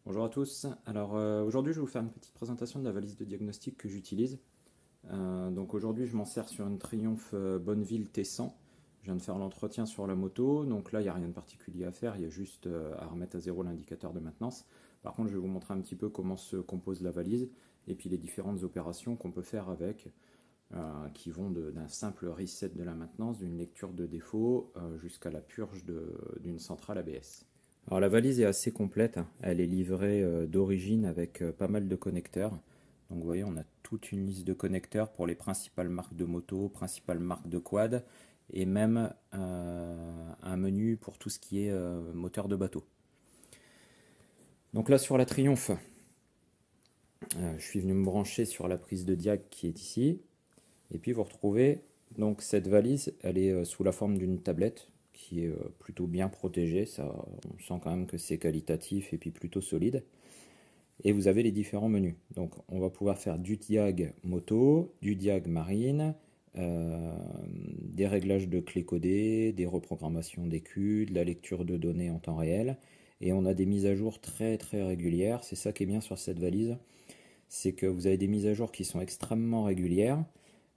Bonjour à tous. Alors aujourd'hui je vais vous faire une petite présentation de la valise de diagnostic que j'utilise. Donc aujourd'hui je m'en sers sur une Triumph Bonneville T100. Je viens de faire l'entretien sur la moto, donc là il n'y a rien de particulier à faire, il y a juste à remettre à zéro l'indicateur de maintenance. Par contre je vais vous montrer un petit peu comment se compose la valise et puis les différentes opérations qu'on peut faire avec, qui vont d'un simple reset de la maintenance, d'une lecture de défaut jusqu'à la purge d'une centrale ABS. Alors la valise est assez complète, hein. Elle est livrée d'origine avec pas mal de connecteurs. Donc vous voyez, on a toute une liste de connecteurs pour les principales marques de moto, principales marques de quad, et même un menu pour tout ce qui est moteur de bateau. Donc là sur la Triumph, je suis venu me brancher sur la prise de diag qui est ici. Et puis vous retrouvez donc cette valise, elle est sous la forme d'une tablette qui est plutôt bien protégée. Ça, on sent quand même que c'est qualitatif et puis plutôt solide. Et vous avez les différents menus. Donc on va pouvoir faire du diag moto, du diag marine, des réglages de clés codées, des reprogrammations d'écus, de la lecture de données en temps réel. Et on a des mises à jour très très régulières. C'est ça qui est bien sur cette valise. C'est que vous avez des mises à jour qui sont extrêmement régulières.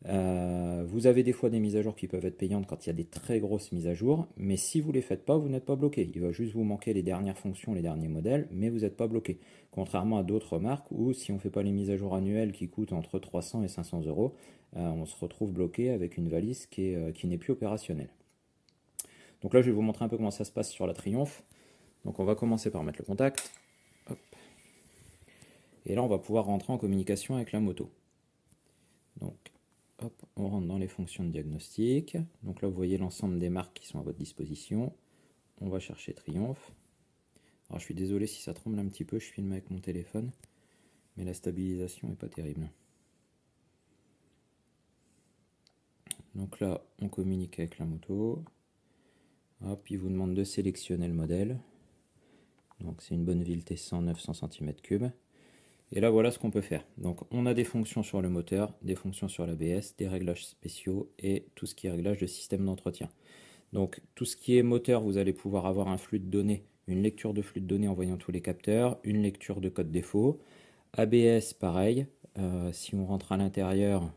Vous avez des fois des mises à jour qui peuvent être payantes quand il y a des très grosses mises à jour, mais si vous ne les faites pas, vous n'êtes pas bloqué. Il va juste vous manquer les dernières fonctions, les derniers modèles, mais vous n'êtes pas bloqué. Contrairement à d'autres marques où si on ne fait pas les mises à jour annuelles qui coûtent entre 300 et 500 euros, on se retrouve bloqué avec une valise qui n'est plus opérationnelle. Donc là, je vais vous montrer un peu comment ça se passe sur la Triumph. Donc on va commencer par mettre le contact. Hop. Et là, on va pouvoir rentrer en communication avec la moto. Donc, hop, on rentre dans les fonctions de diagnostic. Donc là, vous voyez l'ensemble des marques qui sont à votre disposition. On va chercher Triumph. Alors, je suis désolé si ça tremble un petit peu, je filme avec mon téléphone, mais la stabilisation n'est pas terrible. Donc là, on communique avec la moto. Hop, il vous demande de sélectionner le modèle. Donc, c'est une Bonneville T100 900 cm3. Et là, voilà ce qu'on peut faire. Donc, on a des fonctions sur le moteur, des fonctions sur l'ABS, des réglages spéciaux et tout ce qui est réglage de système d'entretien. Donc, tout ce qui est moteur, vous allez pouvoir avoir un flux de données, une lecture de flux de données en voyant tous les capteurs, une lecture de code défaut. ABS, pareil. Si on rentre à l'intérieur,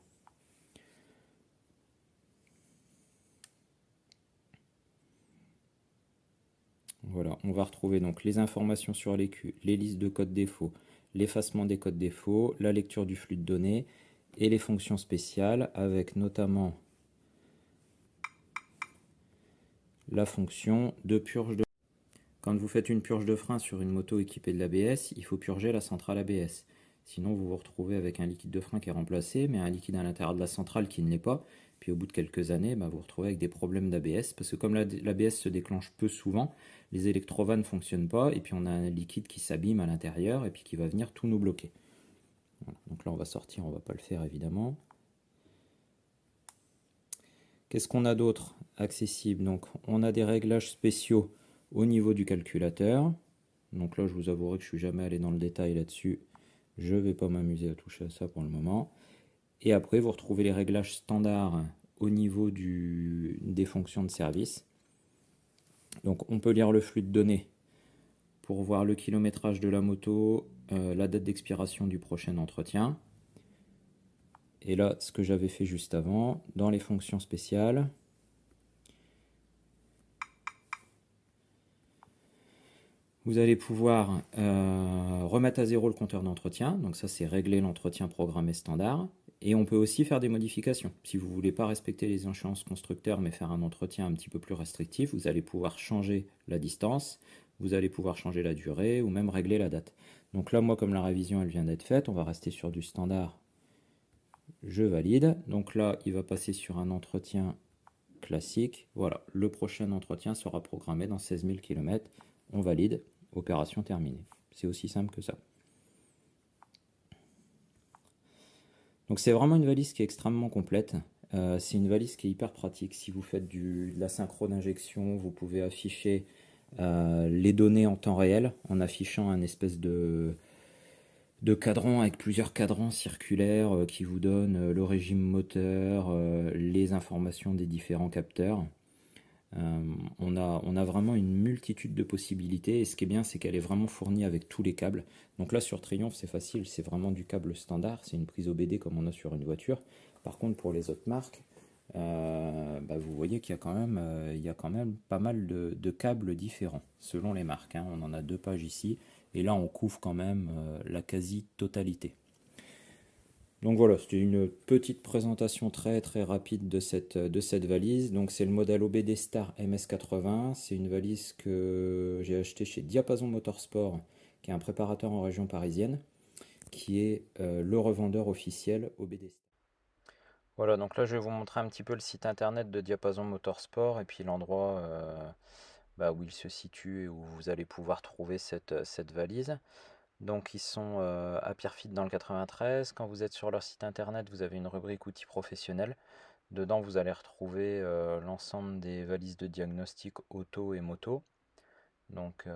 voilà, on va retrouver donc les informations sur l'écu, les listes de codes défauts, l'effacement des codes défauts, la lecture du flux de données et les fonctions spéciales avec notamment la fonction de purge de... Quand vous faites une purge de frein sur une moto équipée de l'ABS, il faut purger la centrale ABS. Sinon, vous vous retrouvez avec un liquide de frein qui est remplacé, mais un liquide à l'intérieur de la centrale qui ne l'est pas. Puis au bout de quelques années, vous vous retrouvez avec des problèmes d'ABS, parce que comme l'ABS se déclenche peu souvent, les électrovannes ne fonctionnent pas, et puis on a un liquide qui s'abîme à l'intérieur, et puis qui va venir tout nous bloquer. Voilà. Donc là, on va sortir, on ne va pas le faire évidemment. Qu'est-ce qu'on a d'autre accessible? Donc, on a des réglages spéciaux au niveau du calculateur. Donc là, je vous avouerai que je ne suis jamais allé dans le détail là-dessus. Je ne vais pas m'amuser à toucher à ça pour le moment. Et après, vous retrouvez les réglages standards au niveau des fonctions de service. Donc, on peut lire le flux de données pour voir le kilométrage de la moto, la date d'expiration du prochain entretien. Et là, ce que j'avais fait juste avant, dans les fonctions spéciales, vous allez pouvoir remettre à zéro le compteur d'entretien. Donc ça, c'est régler l'entretien programmé standard. Et on peut aussi faire des modifications. Si vous ne voulez pas respecter les échéances constructeurs, mais faire un entretien un petit peu plus restrictif, vous allez pouvoir changer la distance, vous allez pouvoir changer la durée, ou même régler la date. Donc là, moi, comme la révision, elle vient d'être faite, on va rester sur du standard. Je valide. Donc là, il va passer sur un entretien classique. Voilà, le prochain entretien sera programmé dans 16 000 km. On valide, opération terminée. C'est aussi simple que ça. Donc c'est vraiment une valise qui est extrêmement complète. C'est une valise qui est hyper pratique. Si vous faites de la synchro d'injection, vous pouvez afficher les données en temps réel en affichant un espèce de cadran avec plusieurs cadrans circulaires qui vous donnent le régime moteur, les informations des différents capteurs. On a vraiment une multitude de possibilités et ce qui est bien c'est qu'elle est vraiment fournie avec tous les câbles. Donc là sur Triumph c'est facile, c'est vraiment du câble standard, c'est une prise OBD comme on a sur une voiture. Par contre pour les autres marques, vous voyez qu'il y a quand même pas mal de câbles différents selon les marques, hein. On en a 2 pages ici et là on couvre quand même la quasi-totalité. Donc voilà, c'était une petite présentation très très rapide de cette valise. Donc c'est le modèle OBD Star MS80. C'est une valise que j'ai achetée chez Diapason Motorsport, qui est un préparateur en région parisienne, qui est le revendeur officiel OBD Star. Voilà, donc là je vais vous montrer un petit peu le site internet de Diapason Motorsport et puis l'endroit où il se situe et où vous allez pouvoir trouver cette valise. Donc ils sont à Pierrefitte dans le 93. Quand vous êtes sur leur site internet, vous avez une rubrique outils professionnels. Dedans, vous allez retrouver l'ensemble des valises de diagnostic auto et moto. Donc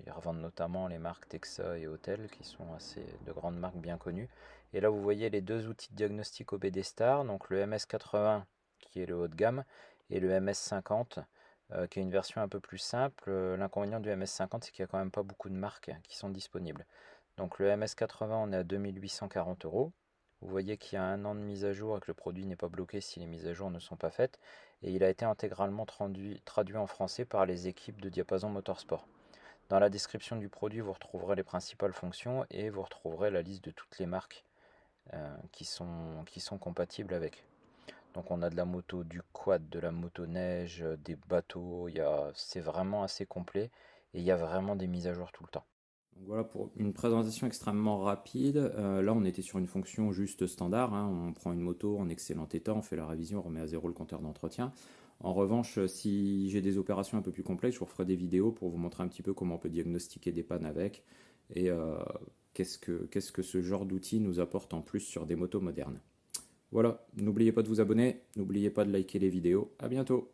ils revendent notamment les marques Texa et Hotel, qui sont assez de grandes marques bien connues. Et là, vous voyez les 2 outils de diagnostic OBD Star, donc le MS80 qui est le haut de gamme et le MS50 qui est une version un peu plus simple. L'inconvénient du MS50, c'est qu'il n'y a quand même pas beaucoup de marques qui sont disponibles. Donc le MS80, on est à 2 840 €. Vous voyez qu'il y a 1 an de mise à jour et que le produit n'est pas bloqué si les mises à jour ne sont pas faites. Et il a été intégralement traduit en français par les équipes de Diapason Motorsport. Dans la description du produit, vous retrouverez les principales fonctions et vous retrouverez la liste de toutes les marques qui sont compatibles avec. Donc on a de la moto, du quad, de la motoneige, des bateaux, c'est vraiment assez complet et il y a vraiment des mises à jour tout le temps. Donc voilà pour une présentation extrêmement rapide. Là on était sur une fonction juste standard, hein. On prend une moto en excellent état, on fait la révision, on remet à zéro le compteur d'entretien. En revanche, si j'ai des opérations un peu plus complexes, je vous referai des vidéos pour vous montrer un petit peu comment on peut diagnostiquer des pannes avec et qu'est-ce que ce genre d'outil nous apporte en plus sur des motos modernes. Voilà, n'oubliez pas de vous abonner, n'oubliez pas de liker les vidéos. À bientôt.